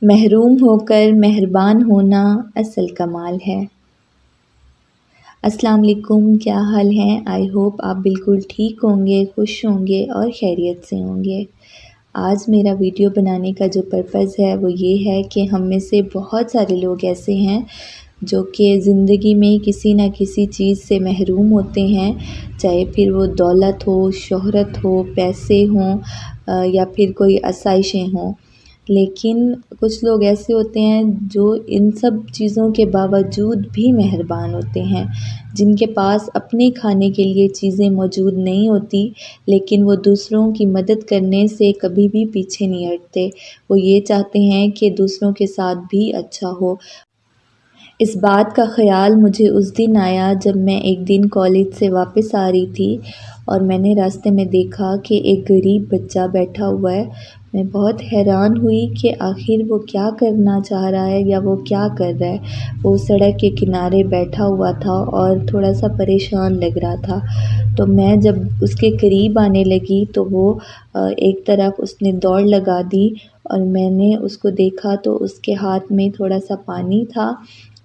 محروم ہو کر مہربان ہونا اصل کمال ہے۔ السلام علیکم، کیا حال ہیں؟ آئی ہوپ آپ بالکل ٹھیک ہوں گے، خوش ہوں گے اور خیریت سے ہوں گے۔ آج میرا ویڈیو بنانے کا جو پرپس ہے وہ یہ ہے کہ ہم میں سے بہت سارے لوگ ایسے ہیں جو کہ زندگی میں کسی نہ کسی چیز سے محروم ہوتے ہیں، چاہے پھر وہ دولت ہو، شہرت ہو، پیسے ہوں یا پھر کوئی آسائشیں ہوں۔ لیکن کچھ لوگ ایسے ہوتے ہیں جو ان سب چیزوں کے باوجود بھی مہربان ہوتے ہیں، جن کے پاس اپنے کھانے کے لیے چیزیں موجود نہیں ہوتی، لیکن وہ دوسروں کی مدد کرنے سے کبھی بھی پیچھے نہیں ہٹتے۔ وہ یہ چاہتے ہیں کہ دوسروں کے ساتھ بھی اچھا ہو۔ اس بات کا خیال مجھے اس دن آیا جب میں ایک دن کالج سے واپس آ رہی تھی اور میں نے راستے میں دیکھا کہ ایک غریب بچہ بیٹھا ہوا ہے۔ میں بہت حیران ہوئی کہ آخر وہ کیا کرنا چاہ رہا ہے یا وہ کیا کر رہا ہے۔ وہ سڑک کے کنارے بیٹھا ہوا تھا اور تھوڑا سا پریشان لگ رہا تھا۔ تو میں جب اس کے قریب آنے لگی تو وہ ایک طرف اس نے دوڑ لگا دی اور میں نے اس کو دیکھا تو اس کے ہاتھ میں تھوڑا سا پانی تھا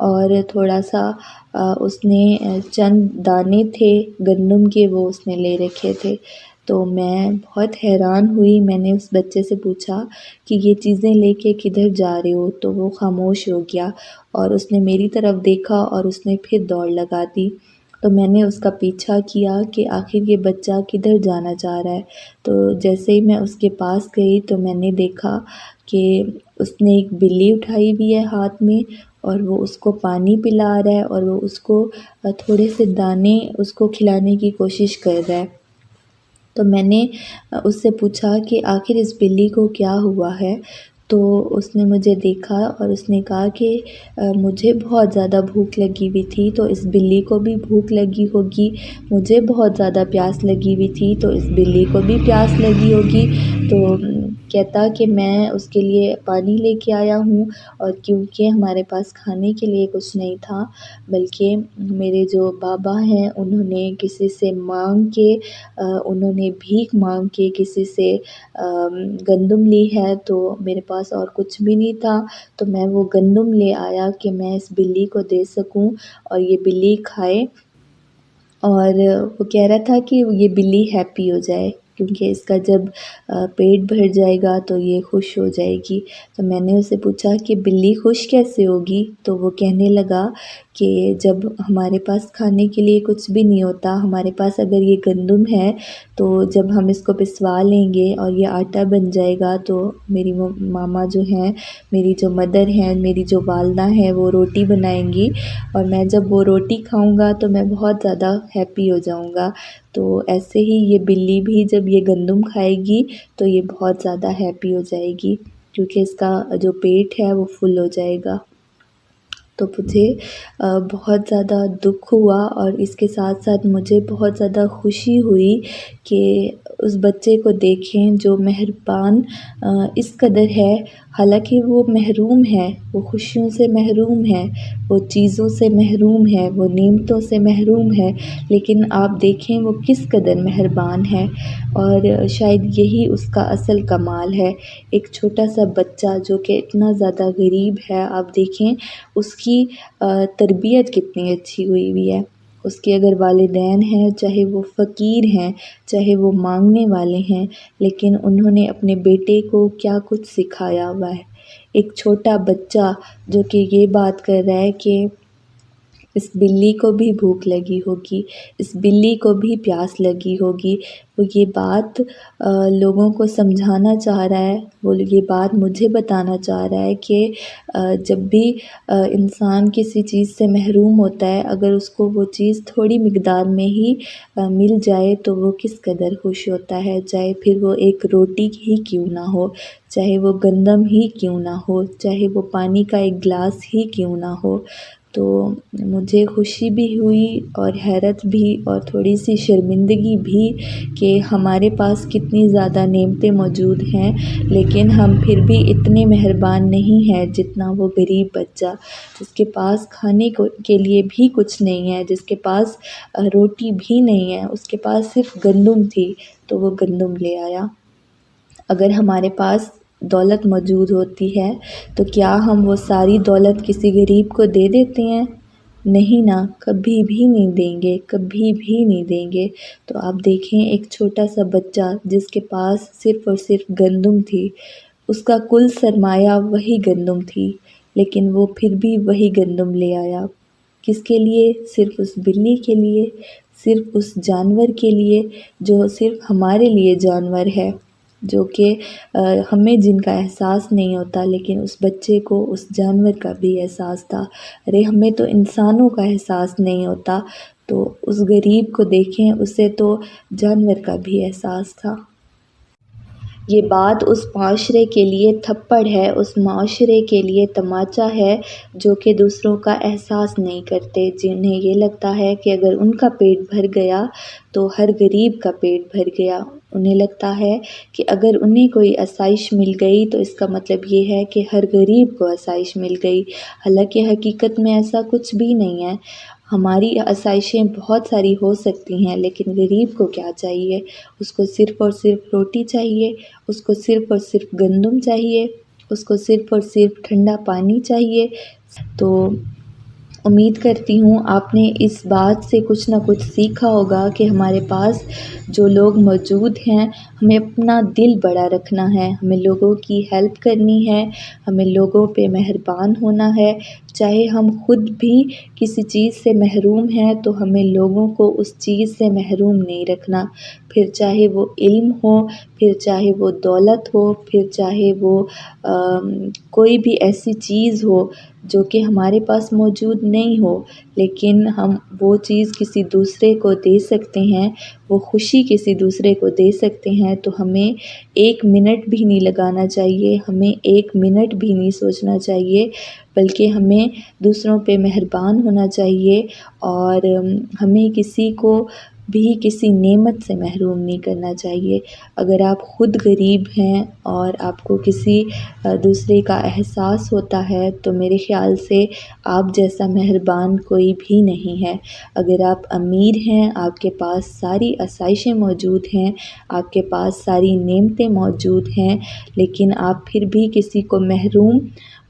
اور تھوڑا سا اس نے چند دانے تھے گندم کے، وہ اس نے لے رکھے تھے۔ تو میں بہت حیران ہوئی۔ میں نے اس بچے سے پوچھا کہ یہ چیزیں لے کے کدھر جا رہے ہو؟ تو وہ خاموش ہو گیا اور اس نے میری طرف دیکھا اور اس نے پھر دوڑ لگا دی۔ تو میں نے اس کا پیچھا کیا کہ آخر یہ بچہ کدھر جانا چاہ رہا ہے۔ تو جیسے ہی میں اس کے پاس گئی تو میں نے دیکھا کہ اس نے ایک بلی اٹھائی ہوئی ہے ہاتھ میں اور وہ اس کو پانی پلا رہا ہے اور وہ اس کو تھوڑے سے دانے اس کو کھلانے کی کوشش کر رہا ہے۔ تو میں نے اس سے پوچھا کہ آخر اس بلی کو کیا ہوا ہے؟ تو اس نے مجھے دیکھا اور اس نے کہا کہ مجھے بہت زیادہ بھوک لگی ہوئی تھی تو اس بلی کو بھی بھوک لگی ہوگی، مجھے بہت زیادہ پیاس لگی ہوئی تھی تو اس بلی کو بھی پیاس لگی ہوگی۔ تو کہتا کہ میں اس کے لیے پانی لے کے آیا ہوں اور کیونکہ ہمارے پاس کھانے کے لیے کچھ نہیں تھا، بلکہ میرے جو بابا ہیں انہوں نے کسی سے مانگ کے انہوں نے بھیک مانگ کے کسی سے گندم لی ہے، تو میرے پاس اور کچھ بھی نہیں تھا، تو میں وہ گندم لے آیا کہ میں اس بلی کو دے سکوں اور یہ بلی کھائے۔ اور وہ کہہ رہا تھا کہ یہ بلی ہیپی ہو جائے کیونکہ اس کا جب پیٹ بھر جائے گا تو یہ خوش ہو جائے گی۔ تو میں نے اسے پوچھا کہ بلی خوش کیسے ہوگی؟ تو وہ کہنے لگا کہ جب ہمارے پاس کھانے کے لیے کچھ بھی نہیں ہوتا، ہمارے پاس اگر یہ گندم ہے تو جب ہم اس کو پسوا لیں گے اور یہ آٹا بن جائے گا تو میری ماما جو ہیں، میری جو مدر ہیں، میری جو والدہ ہیں، وہ روٹی بنائیں گی اور میں جب وہ روٹی کھاؤں گا تو میں بہت زیادہ ہیپی ہو جاؤں گا۔ تو ایسے ہی یہ بلی بھی جب یہ گندم کھائے گی تو یہ بہت زیادہ ہیپی ہو جائے گی کیونکہ اس کا جو پیٹ ہے وہ فل ہو جائے گا۔ تو مجھے بہت زیادہ دکھ ہوا اور اس کے ساتھ ساتھ مجھے بہت زیادہ خوشی ہوئی کہ اس بچے کو دیکھیں جو مہربان اس قدر ہے، حالانکہ وہ محروم ہے، وہ خوشیوں سے محروم ہے، وہ چیزوں سے محروم ہے، وہ نعمتوں سے محروم ہے، لیکن آپ دیکھیں وہ کس قدر مہربان ہے اور شاید یہی اس کا اصل کمال ہے۔ ایک چھوٹا سا بچہ جو کہ اتنا زیادہ غریب ہے، آپ دیکھیں اس کی تربیت کتنی اچھی ہوئی ہوئی ہے۔ اس کے اگر والدین ہیں، چاہے وہ فقیر ہیں، چاہے وہ مانگنے والے ہیں، لیکن انہوں نے اپنے بیٹے کو کیا کچھ سکھایا ہوا ہے۔ ایک چھوٹا بچہ جو کہ یہ بات کر رہا ہے کہ اس بلی کو بھی بھوک لگی ہوگی، اس بلی کو بھی پیاس لگی ہوگی، وہ یہ بات لوگوں کو سمجھانا چاہ رہا ہے، وہ یہ بات مجھے بتانا چاہ رہا ہے کہ جب بھی انسان کسی چیز سے محروم ہوتا ہے، اگر اس کو وہ چیز تھوڑی مقدار میں ہی مل جائے تو وہ کس قدر خوش ہوتا ہے، چاہے پھر وہ ایک روٹی ہی کیوں نہ ہو، چاہے وہ گندم ہی کیوں نہ ہو، چاہے وہ پانی کا ایک گلاس ہی کیوں نہ ہو۔ تو مجھے خوشی بھی ہوئی اور حیرت بھی اور تھوڑی سی شرمندگی بھی کہ ہمارے پاس کتنی زیادہ نعمتیں موجود ہیں، لیکن ہم پھر بھی اتنے مہربان نہیں ہیں جتنا وہ غریب بچہ، جس کے پاس کھانے کے لیے بھی کچھ نہیں ہے، جس کے پاس روٹی بھی نہیں ہے، اس کے پاس صرف گندم تھی تو وہ گندم لے آیا۔ اگر ہمارے پاس دولت موجود ہوتی ہے تو کیا ہم وہ ساری دولت کسی غریب کو دے دیتے ہیں؟ نہیں نا، کبھی بھی نہیں دیں گے، کبھی بھی نہیں دیں گے۔ تو آپ دیکھیں ایک چھوٹا سا بچہ جس کے پاس صرف اور صرف گندم تھی، اس کا کل سرمایہ وہی گندم تھی، لیکن وہ پھر بھی وہی گندم لے آیا۔ کس کے لیے؟ صرف اس بلی کے لیے، صرف اس جانور کے لیے جو صرف ہمارے لیے جانور ہے، جو کہ ہمیں جن کا احساس نہیں ہوتا، لیکن اس بچے کو اس جانور کا بھی احساس تھا۔ ارے ہمیں تو انسانوں کا احساس نہیں ہوتا، تو اس غریب کو دیکھیں، اسے تو جانور کا بھی احساس تھا۔ یہ بات اس معاشرے کے لیے تھپڑ ہے، اس معاشرے کے لیے تماچا ہے جو کہ دوسروں کا احساس نہیں کرتے، جنہیں یہ لگتا ہے کہ اگر ان کا پیٹ بھر گیا تو ہر غریب کا پیٹ بھر گیا۔ انہیں لگتا ہے کہ اگر انہیں کوئی آسائش مل گئی تو اس کا مطلب یہ ہے کہ ہر غریب کو آسائش مل گئی، حالانکہ حقیقت میں ایسا کچھ بھی نہیں ہے۔ ہماری آسائشیں بہت ساری ہو سکتی ہیں، لیکن غریب کو کیا چاہیے؟ اس کو صرف اور صرف روٹی چاہیے، اس کو صرف اور صرف گندم چاہیے، اس کو صرف اور صرف ٹھنڈا پانی چاہیے۔ تو امید کرتی ہوں آپ نے اس بات سے کچھ نہ کچھ سیکھا ہوگا کہ ہمارے پاس جو لوگ موجود ہیں، ہمیں اپنا دل بڑا رکھنا ہے، ہمیں لوگوں کی ہیلپ کرنی ہے، ہمیں لوگوں پہ مہربان ہونا ہے۔ چاہے ہم خود بھی کسی چیز سے محروم ہیں تو ہمیں لوگوں کو اس چیز سے محروم نہیں رکھنا، پھر چاہے وہ علم ہو، پھر چاہے وہ دولت ہو، پھر چاہے وہ کوئی بھی ایسی چیز ہو جو کہ ہمارے پاس موجود نہیں ہو، لیکن ہم وہ چیز کسی دوسرے کو دے سکتے ہیں، وہ خوشی کسی دوسرے کو دے سکتے ہیں، تو ہمیں 1 منٹ بھی نہیں لگانا چاہیے، ہمیں 1 منٹ بھی نہیں سوچنا چاہیے، بلکہ ہمیں دوسروں پہ مہربان ہونا چاہیے، اور ہمیں کسی کو بھی کسی نعمت سے محروم نہیں کرنا چاہیے۔ اگر آپ خود غریب ہیں اور آپ کو کسی دوسرے کا احساس ہوتا ہے تو میرے خیال سے آپ جیسا مہربان کوئی بھی نہیں ہے۔ اگر آپ امیر ہیں، آپ کے پاس ساری آسائشیں موجود ہیں، آپ کے پاس ساری نعمتیں موجود ہیں، لیکن آپ پھر بھی کسی کو محروم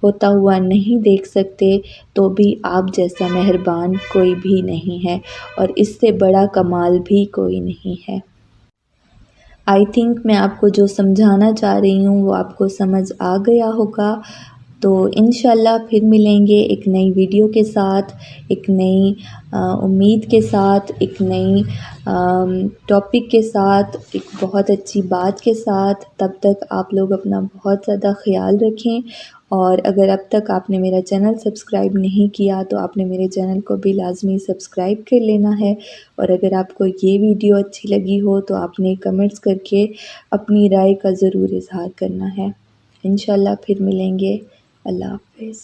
ہوتا ہوا نہیں دیکھ سکتے، تو بھی آپ جیسا مہربان کوئی بھی نہیں ہے، اور اس سے بڑا کمال بھی کوئی نہیں ہے۔ آئی تھنک میں آپ کو جو سمجھانا چاہ رہی ہوں وہ آپ کو سمجھ آ گیا ہوگا۔ تو انشاءاللہ پھر ملیں گے ایک نئی ویڈیو کے ساتھ، ایک نئی امید کے ساتھ، ایک نئی ٹاپک کے ساتھ، ایک بہت اچھی بات کے ساتھ۔ تب تک آپ لوگ اپنا بہت زیادہ خیال رکھیں، اور اگر اب تک آپ نے میرا چینل سبسکرائب نہیں کیا تو آپ نے میرے چینل کو بھی لازمی سبسکرائب کر لینا ہے، اور اگر آپ کو یہ ویڈیو اچھی لگی ہو تو آپ نے کمنٹس کر کے اپنی رائے کا ضرور اظہار کرنا ہے۔ انشاءاللہ پھر ملیں گے۔ اللہ حافظ۔